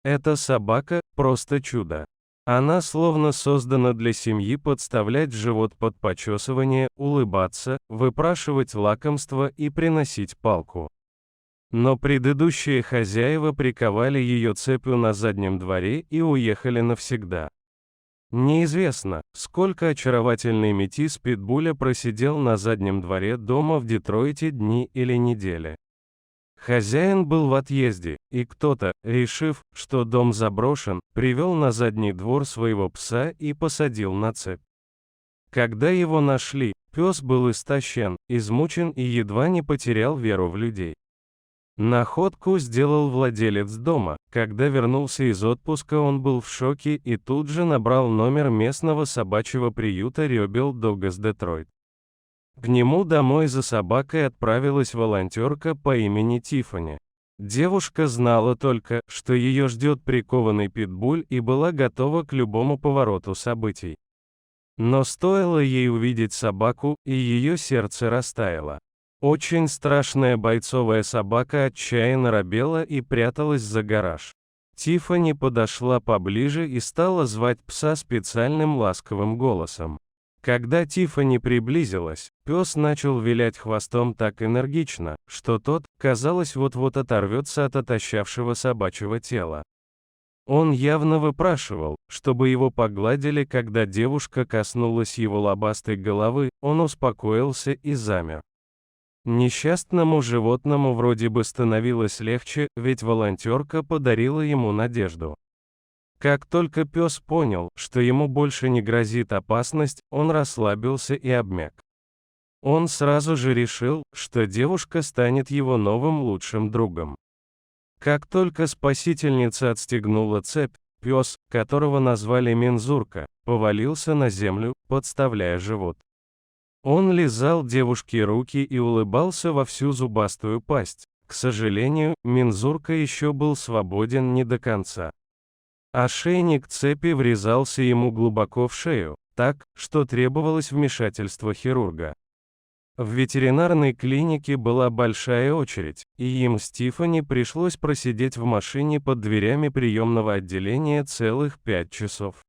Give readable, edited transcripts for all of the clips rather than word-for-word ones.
Эта собака – просто чудо. Она словно создана для семьи подставлять живот под почесывание, улыбаться, выпрашивать лакомство и приносить палку. Но предыдущие хозяева приковали ее цепью на заднем дворе и уехали навсегда. Неизвестно, сколько очаровательный метис питбуля просидел на заднем дворе дома в Детройте дни или недели. Хозяин был в отъезде, и кто-то, решив, что дом заброшен, привел на задний двор своего пса и посадил на цепь. Когда его нашли, пес был истощен, измучен и едва не потерял веру в людей. Находку сделал владелец дома. Когда вернулся из отпуска, он был в шоке и тут же набрал номер местного собачьего приюта Rebel Dogs Detroit. К нему домой за собакой отправилась волонтерка по имени Тиффани. Девушка знала только, что ее ждет прикованный питбуль и была готова к любому повороту событий. Но стоило ей увидеть собаку, и ее сердце растаяло. Очень страшная бойцовая собака отчаянно робела и пряталась за гараж. Тиффани подошла поближе и стала звать пса специальным ласковым голосом. Когда Тиффани приблизилась, пес начал вилять хвостом так энергично, что тот, казалось, вот-вот оторвется от отощавшего собачьего тела. Он явно выпрашивал, чтобы его погладили. Когда девушка коснулась его лобастой головы, он успокоился и замер. Несчастному животному вроде бы становилось легче, ведь волонтерка подарила ему надежду. Как только пес понял, что ему больше не грозит опасность, он расслабился и обмяк. Он сразу же решил, что девушка станет его новым лучшим другом. Как только спасительница отстегнула цепь, пес, которого назвали Мензурка, повалился на землю, подставляя живот. Он лизал девушке руки и улыбался во всю зубастую пасть. К сожалению, Мензурка еще был свободен не до конца. Ошейник цепи врезался ему глубоко в шею, так, что требовалось вмешательство хирурга. В ветеринарной клинике была большая очередь, и им с Тиффани пришлось просидеть в машине под дверями приемного отделения целых 5 часов.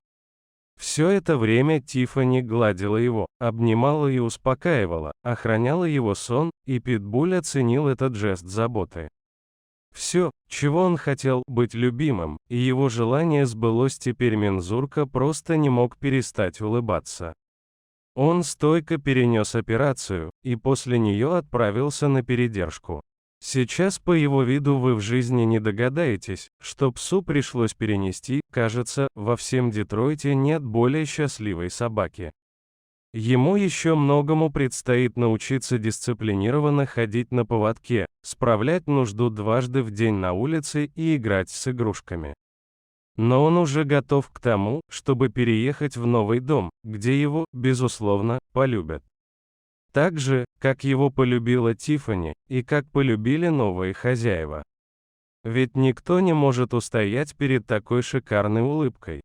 Все это время Тиффани гладила его, обнимала и успокаивала, охраняла его сон, и питбуль оценил этот жест заботы. Все, чего он хотел, быть любимым, и его желание сбылось. Теперь Мензурка просто не мог перестать улыбаться. Он стойко перенес операцию, и после нее отправился на передержку. Сейчас по его виду вы в жизни не догадаетесь, что псу пришлось перенести. Кажется, во всем Детройте нет более счастливой собаки. Ему еще многому предстоит научиться дисциплинированно ходить на поводке, справлять нужду дважды в день на улице и играть с игрушками. Но он уже готов к тому, чтобы переехать в новый дом, где его, безусловно, полюбят. Так же, как его полюбила Тиффани, и как полюбили новые хозяева. Ведь никто не может устоять перед такой шикарной улыбкой.